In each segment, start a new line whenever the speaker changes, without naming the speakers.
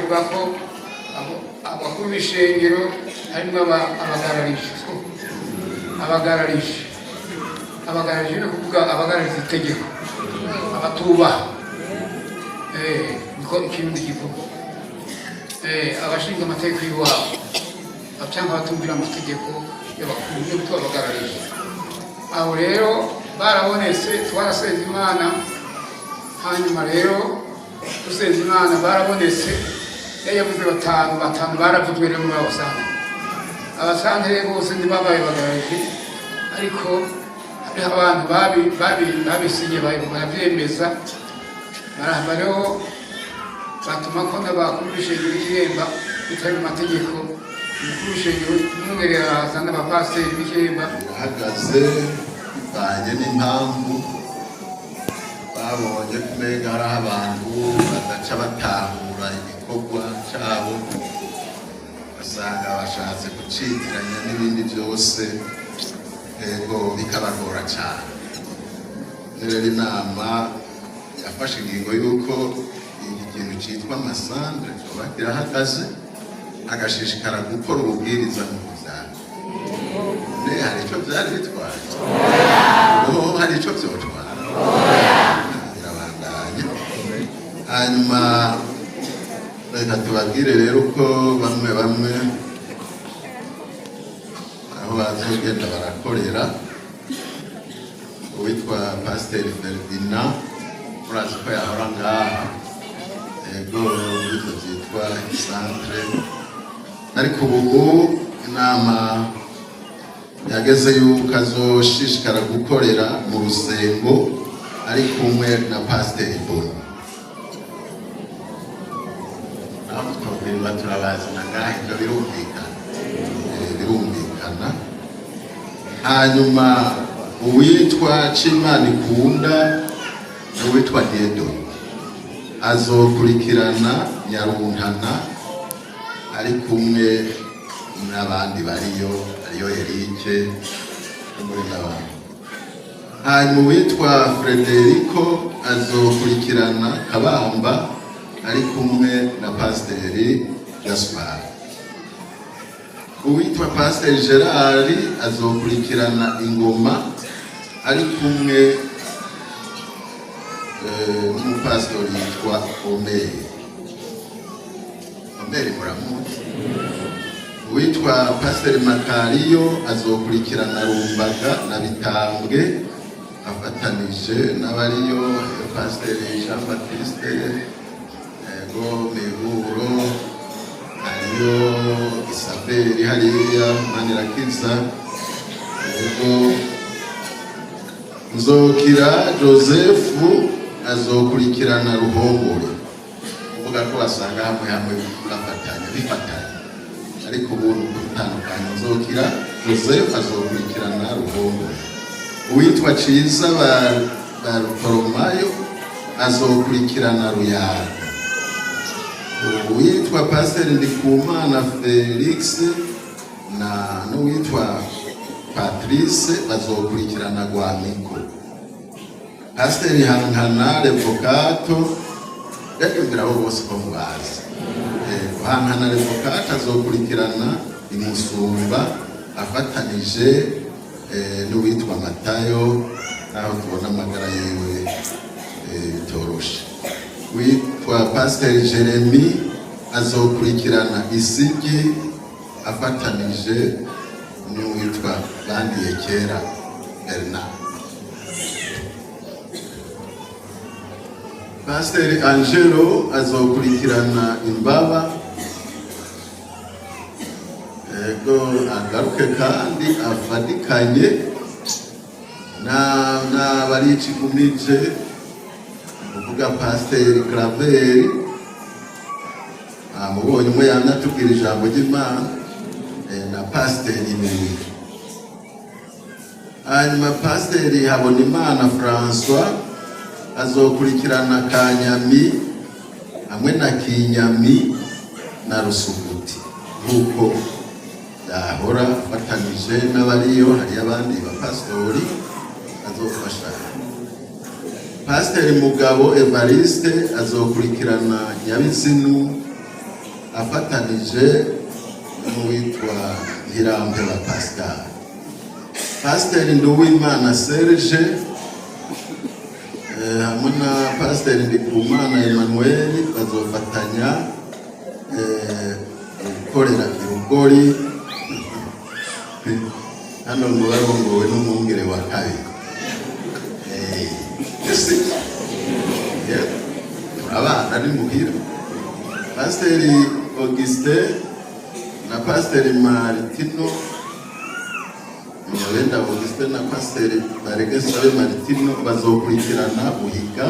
avuga ko abakuru b'ishengero harimo abagararije no kuvuga abagarariza itegeko abatubaha niko ikindi kivuga abashinga amategeko y'iwabo cyangwa abatumvira amategeko y'abakuru niyo bitwa abagararije. Aho rero barabonetse twarasenze Imana, hanyuma rero dusenze Imana barabonetse yavuze batanu baravuzwe rero muri abasantere bose ntibabaye bagararije, ariko hari abantu babisinye barabyemeza barahava rero batuma ko n'abakuru b'ishengero y'Ihemba bitari mu mategeko. Umukuru w'ishengero n'umwere araza n'abapasiteri b'Ihemba
bahagaze bivanye n'impamvu babonye kumenya hari abantu badaca batahura igikorwa cyabo, basanga bashatse gucitiranya n'ibindi byose, ego bikabagora cyane. Rero inama yafashe ingingo y'uko iki kintu cyitwa amasandre kiba kirahagaze, agashishikara gukora ububwiriza mu byaro. Hari icyo byari bitwaye? Hari icyo byotwara? Birabandanya. Hanyuma reka tubabwire rero ko bamwe aho bazogenda barakorera, uwitwa Pasiteri Ferdinand murazi ko yahora ngaha, ego ibyo byitwa centre, ariko ubu inama yageze yuko azoshishikara gukorera mu Rusengo ari kumwe na Pasiteri Bono. Naho twabwirwa turabazana ngaha, ibyo birumvikana. Hanyuma uwitwa Cimana Ikunda n'uwitwa Diedo azokurikirana Nyaruntana ari kumwe n'abandi ariyo Erike muri n'abandi. Hanyuma uwitwa Frederico azokurikirana Kabamba ari kumwe na Pasiteri Gaspar. Uwitwa Pasiteri Gerard azokurikirana Ingoma ari kumwe n'umupasitori yitwa Omeri muramuzi. Uwitwa Pasiteri Makariyo azokurikirana Rumbaga na Bitambwe afatanije n'abariyo Pasiteri Jean Baptiste, ego Miburo, hariyo Isabeli hariya Manirakiza, ego Nzokira Joseph azokurikirana Ruhongore. Uvuga ko basanga hamwe bifatanya, ariko ubuntu gutandukanya. Nzokira Joseph azokurikirana Ruhongore. Uwitwa Ciza Barutoromayo azokurikirana Ruyara. Uwitwa Pasiteri Ndikumana Felix na n'uwitwa Patrice bazokurikirana Rwamiko. Pasiteri Hankana Revocato yagendera abo bose ko mubazi. Hankana Revocato azokurikirana Imusumba afatanije n'uwitwa Matayo, aho tubona amagara yewe bitoroshe. Witwa Pasiteri Jeremy azokurikirana Isigi afatanije n'uwitwa Bandiye Kera Bernard. Pasiteri Angelo azokurikirana Imbaba, ego agaruke kandi afadikanye na barici kumije uvuga Pasiteri Claver, mubonye umwe yanatubwira ijambo ry'Imana, na Pasiteri Mimi. Hanyuma Pasiteri Habonimana François azokurikirana Kanyami hamwe na Kinyami na Rusuguti, nk'uko yahora afatanije n'abariyo. Hari abandi bapasitori azofasha. Pasiteri Mugabo Evariste azokurikirana Nyabizinu afatanije n'uwitwa Ntirampeba Pascal. Pasiteri Nduwimana Serge hamwe na Pasiteri Ndikumana Emmanuel bazofatanya gukorera irugori hano ngo barongowe n'umwungere wa kabiri. Abana ni muhira. Pasiteri Augustin na Pasiteri Martino Nyabenda Augustin na Pasiteri Baregesabe Martino bazokurikirana Buhiga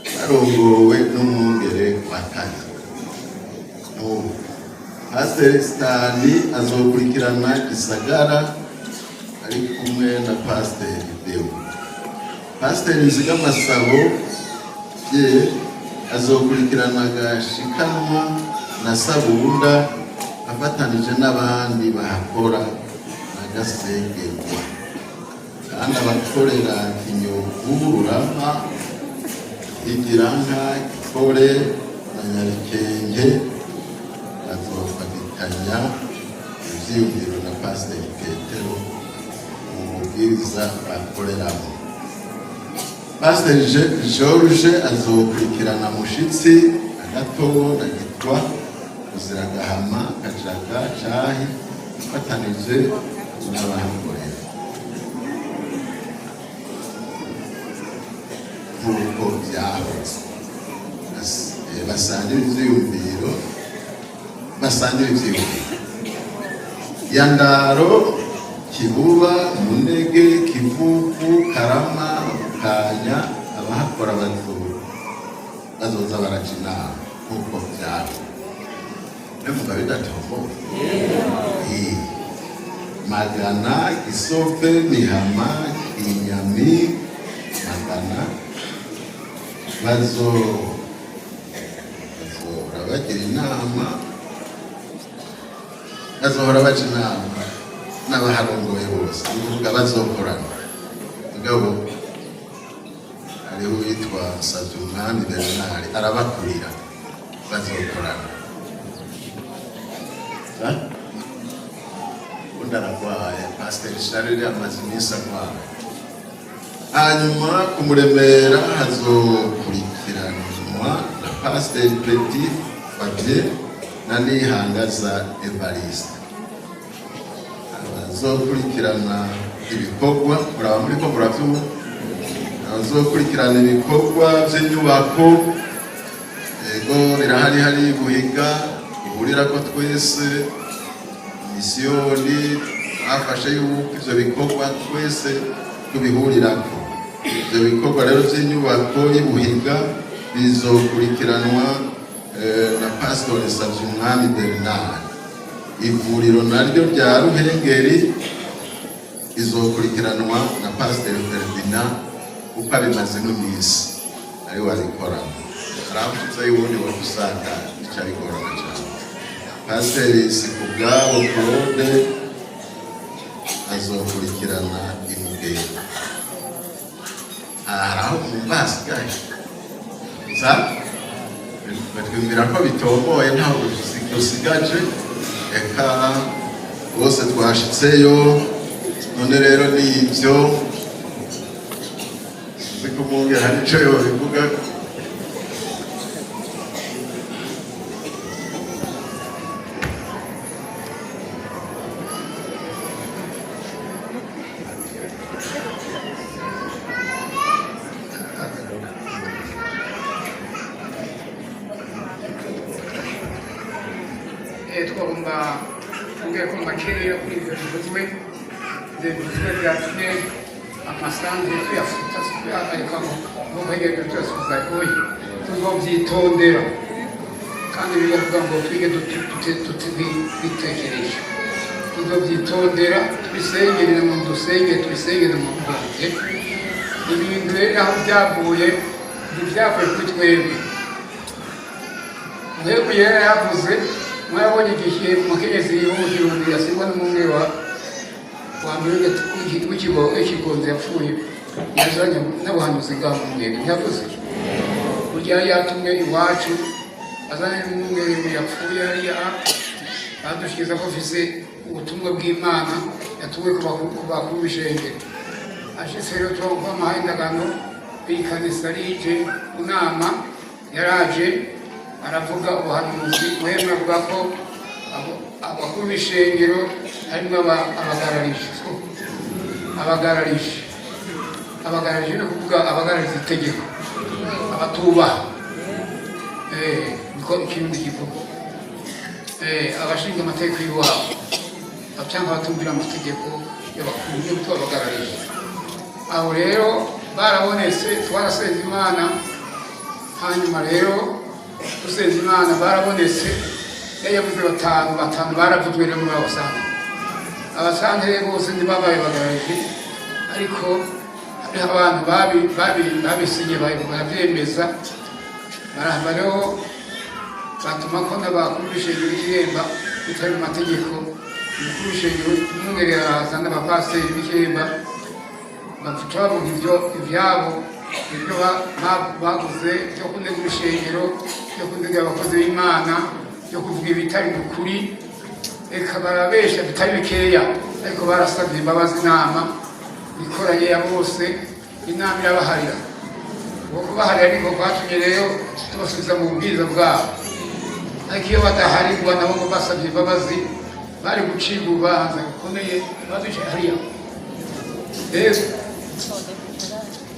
barongowe n'umwungere wa kabiri. Pasiteri Stani azokurikirana Gisagara ari kumwe na Pasiteri Deo. Pasiteri Nzigamasabo ye azokurikirana Gashikanwa na Sabunda afatanije n'abandi bahakora na Gasengerwa, kandi abakorera Kinyovu, Rurama, Igiranka, Gikore na Nyarikenge bazofatikanya ivyiyumviro na Pasiteri Petero mu mubwiriza bakoreramo. Pasiteri George azokurikirana Mushitsi, Agatobo na Gitwa, Uziragahama, Kajaga, Cahi afatanije n'abahakorera. Nk'uko vyahoze basangira ivyiyumviro Yandaro, Kibuba, Munege, Kivuku, Karama, Kanya abahakora bazoza barajina nk'uko vyabo. Nevuga bidatombo Magana, Gisofe, Mihama, Inyami, Magana bazohora bagira inama, bazohora baca inama n'abaharongoye bose. Nuvuga bazokorana. Mugabo hariho uwitwa Savyumwami Bernard arabakurira, bazokorana. Undi aragwaye, Pasiteri Charles amaze iminsi arwaye. Hanyuma kumuremera hazokurikiranwa na Pasiteri Petit Fabien na Nihangaza Evariste. Abazokurikirana ibikorwa muraba muriko muravyumva, abazokurikirana ibikorwa vy'inyubako ego birahari hari Buhiga ihurirako twese misiyoni bafashe yuko ivyo bikorwa twese tubihurirako. Ivyo bikorwa rero vy'inyubako y'Ibuhiga bizokurikiranwa na Pasiteri Savyumwami Bernard. Ivuriro naryo rya Ruhengeri izokurikiranwa na Pasiteri Ferdinand uko abimaze n'imisi ari warikora. Aravuze y'ubundi wakusanga icarigorana cyane. Pasiteri Sikubwabo Claude azokurikirana Imugenda. Araho mumbasigaye batwumvira ko bitomboye ntaho dusigaje. Eka bose twashitseyo, none rero ni ivyo zikumungera hari ico yobivuga.
Twagomba kuvuga ko makerera kuri ibyo bivuzwe byatumye amasanzu tuyafata ariko ngo bagende tuyasubiza oyi tuzobyitondera, kandi biravuga ngo twige twitekereje, tuzobyitondera tubisengere mu dusenge tubisengere mu bwanjye. Ibintu rero aho byavuye ntibyavuye kuri twebwe. Mwebwe yari yavuze mwabonye igihe umukenyezi wo mu Kirundi yasigwa n'umwe wa mbere w'ikigonzi yapfuye, yazanye n'abahanuzi bwa Mwenge ntiyavuze burya yatumwe iwacu azanye n'umwungere yapfuye hariya badushikiza ko afise ubutumwa bw'Imana yatuwe ku bakuru b'ishengero. Ashitse rero tuvuga amahindagano b'ikanisa rije unama yaraje aravuga ubuhanuzi muhemwe avuga ko abakuru b'ishengero harimwo abagararije no kuvuga abagarariza itegeko abatubaha niko ikirundi kivuga abashinga amategeko y'iwabo cyangwa abatumvira amategeko y'abakuru yo tubabagararije. Aho rero barabonetse twarasenze Imana, hanyuma rero dusenze Imana barabonetse yavuze batanu baravuzwe rero muri abasanzwe bose ntibabaye bagararije, ariko hariho abantu babisinye barabyemeza barahava rero batuma ko n'abakuru b'ishengero b'Ikiremba bitari mu mategeko. Umukuru w'ishengero umwungere araza n'abapasiteri b'Ikiremba bavuga ibyabo ibyo baguze byo kunegura ishengero, byo kunegura abakozi b'Imana, byo kuvuga ibitari mu kuri, eka barabesha bitari bikeya, ariko barasabye imbabazi inama ikoranye ya bose, inama irabaharira. Uwo kubaharira ariko kwatumye rero tubasubiza mu bubwiriza bwabo, ariko iyo badaharirwa nabo ngo basabye imbabazi bari gucibwa urubanza rukomeye badushe hariya. Rero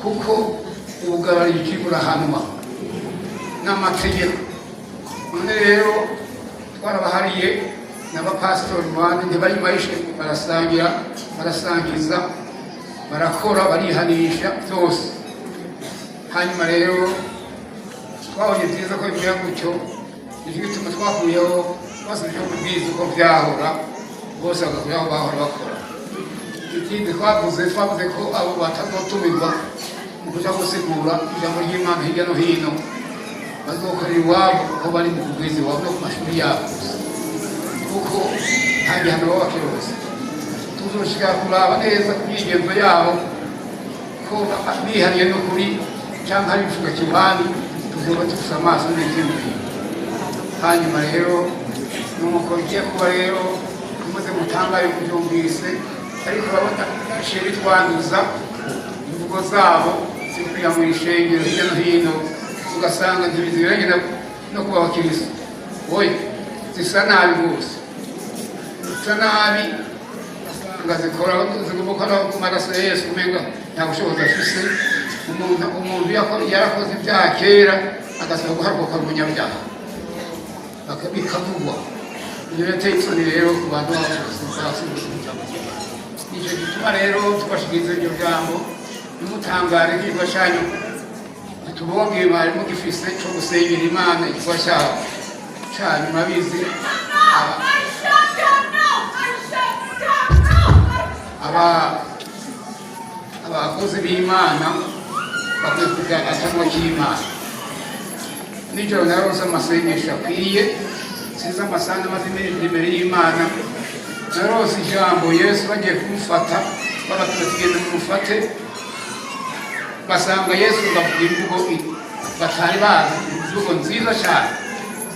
kuko ubugarariji burahanwa n'amategeko, none rero twarabahariye n'abapasitori bandi ntibayimarishe, barasangiza barakora barihanisha byose. Hanyuma rero twabonye byiza ko bivuye gutyo, nicyo gituma twakuyeho basubije kubwiza uko byahora bose bagakora aho bahora bakora. Ikindi twavuze ko abo batazotumirwa mu kuja gusigura ijambo ry'Imana hirya no hino bazokorera iwabo aho bari mu kubwiza iwabo no ku mashuri yabo, kuko nta gihano baba bakirose. Tuzoshika kuraba neza ku migenzo yabo ko bihariye no kuri cyangwa hari ibivuga kibandi, tuzoba dufise amaso n'izindi. Hanyuma rero nuko igiye kuba rero tumaze mutangaye kubyumvise, ariko urabona sheri twanduza imvugo zabo zikwira mu ishengero hirya no hino, ugasanga ntibiziranye no kuba abakristo. Oya, zisa nabi rwose, zisa nabi, zigomba gukora ku maraso ya Yesu, umenga nta bushobozi afise. Umuntu yarakoze ibyaha kera agasaba guhaguruka mu munyabyaha bikavugwa. Ibyo yateye isoni rero ku bantu b'abasirikare. Nicyo gituma rero tubashikiriza iryo jambo nimutangare igikorwa cyanyu, tubongeye bari mugifise cyo gusengera Imana. Igikorwa cyanyu murabizi, abakozi b'Imana bakwiye kugira akanwa k'Imana. Nijoro naronse amasengesho akwiye, siza amasanga maze imbere y'Imana, naronse ijambo Yesu bagiye kumufata babatuma tugenda mumufate, basanga Yesu bavuga imvugo batari bazi, imvugo nziza cyane.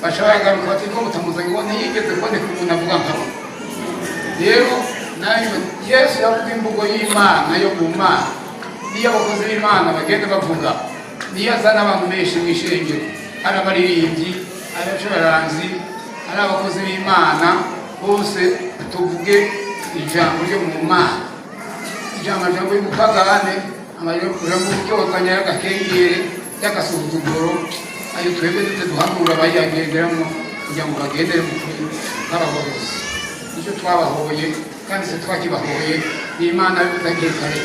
Bashobora kugaruka bati ko mutamuzanye ngo ntiyigeze kuboneka umuntu avuga nkabo. Rero nayo Yesu yavuga imvugo y'Imana yo mu Mana, niyo abakozi b'Imana bagenda bavuga, niyo azana abantu benshi mu ishengero, ari abaririmbyi, ari abacuranzi, ari abakozi b'Imana, bose tuvuge ijambo ryo mu Mana. Ijambo y'umupagane, amajambo y'uburyozanya y'agakengere y'agasuzuguro, ayo twebwe duhanura bayagenderamo kugira ngo bagendere mu kuri nk'abagorozi. Nicyo twabahoye, kandi se twakibahoye n'Imana yagiye kare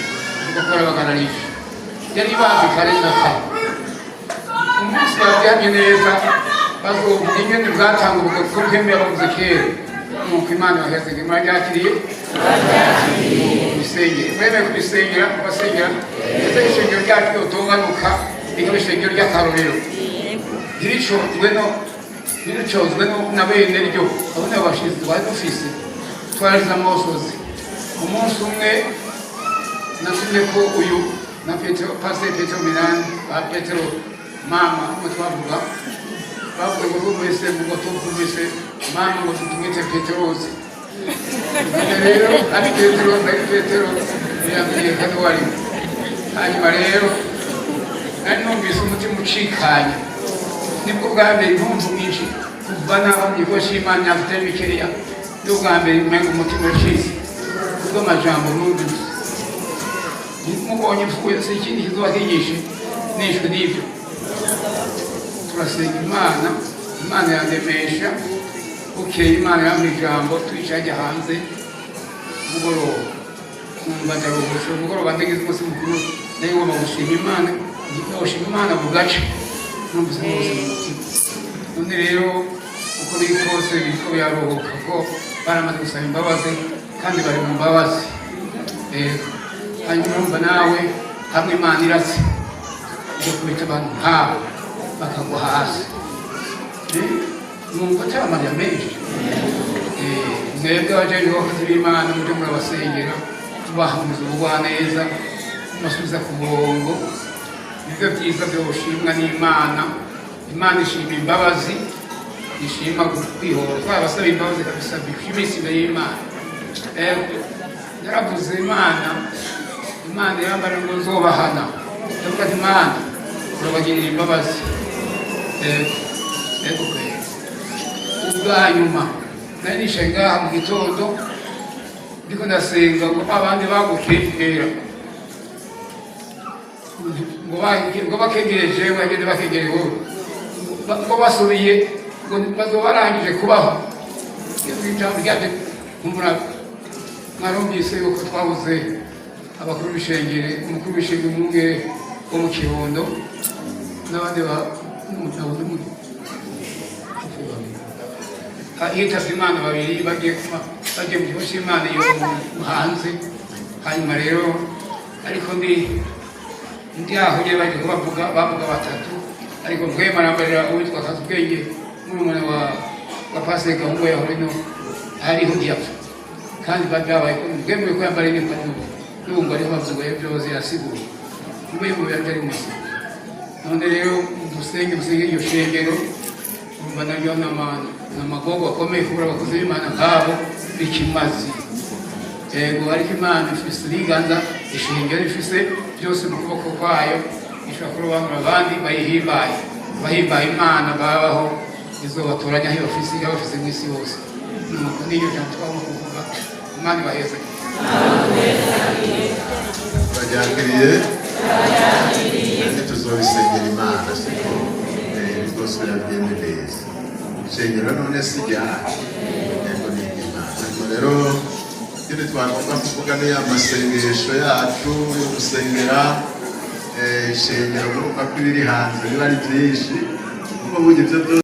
tugakora bagararije, yari bazi kare na kare. Umunsi baryamye neza bazovuga inyoni bwatanguruka kuko bwemeye bavuze kera, nuko Imana yahezege mwaryakiriye kubisengera, mwemeye kubisengera, kubasengera ndetse ishengero ryacu ryotunganuka rikaba ishengero ry'akarorero, ntiricozwe na bene ryo. Abo nibo bashizi twari dufise, twaragize amosozi. Umunsi umwe nasomye ko uyu na Pasiteri Petero Minani ba Petero mama umwe twavuga bavuga ngo bumvise ngo tumvise mama ngo tumwite Peterosi. Rero ari Petero yambwiye kandi wari hanyuma rero nari numvise umutima ucikanye nibwo bwa mbere impamvu nyinshi kuva naho niboshe Imana yafite bikeya nibwo bwa mbere umenga umutima ucitse ubwo amajambo numvise mubonye mvuye se ikindi kizoba kigishe nishwe n'ibyo turasenga Imana yandemesha bukeye Imana yambwiye ijambo twicaye hanze mugoroba numva ndaruhutse mugoroba ndagize umunsi mukuru nayo ngomba gushima Imana ndikoshima Imana mu gace numvise rwose mu mutima none rero uko biri kose biriko biraruhuka ko baramaze gusaba imbabazi kandi bari mu mbabazi hanyuma urumva nawe hamwe Imana iratse yo kubita abantu nk'abo bakagwa hasi numva atari amarira menshi mwebwe abajeje abakozi b'Imana muje murabasengera tubahumuriza ubugwaneza mubasubiza ku murongo nibyo byiza byoshimwa n'Imana. Imana ishima imbabazi ishima kwihora twabasaba imbabazi kabisa bishimisi imbere y'Imana. Naravuze Imana yambara ngo nzobahana ndavuga ati Imana urabagirira imbabazi ubwa nyuma nari nishaye ngaha mu gitondo ndiko ndasenga ngo abandi bagukengera ngo bakegereje bagende bakegere wowe ngo basubiye ngo bazoba barangije kubaho ijambo ryaje kumura mwarumvise yuko twabuze abakuru b'ishengere umukuru w'ishengere umwe wo mu Kirundo n'abandi hitavye Imana babiri bagiye mu kigo c'Imana iyo hanze. Hanyuma rero ariko ndi aho nyene bagiye bavuga batatu ariko Bwema arambarira uwitwa Kazubwenge n'umwana wa Pastor Gahungu yahora ino hariho ndiyapfa kandi badabaye ko Bwema ko yambariye n'ipantaro n'ubwo ari bavuga byose yasiguye Bwema yari musi. None rero musenge iyo shengero umva naryo n'amagogo akomeye kubura abakozi b'Imana nk'abo bikimazi ariko Imana ifise ibiganza ishengero ifise byose mu kuboko kwayo ishobora kurobanura abandi bahimbaye Imana babaho izobatoranya aho bafise mu isi hose. Nuko niyo jambo twabona kuvuga Imana ibaheze
bajyakiriye tuzobisengera Imana siko rwose birabyemeye neza ishengero none sijya yego ni Imana. Rero ikindi twagomba kuvuga ni amasengesho yacu yo gusengera ishengero kuko biri hanze biba ari byinshi kuko burya ibyo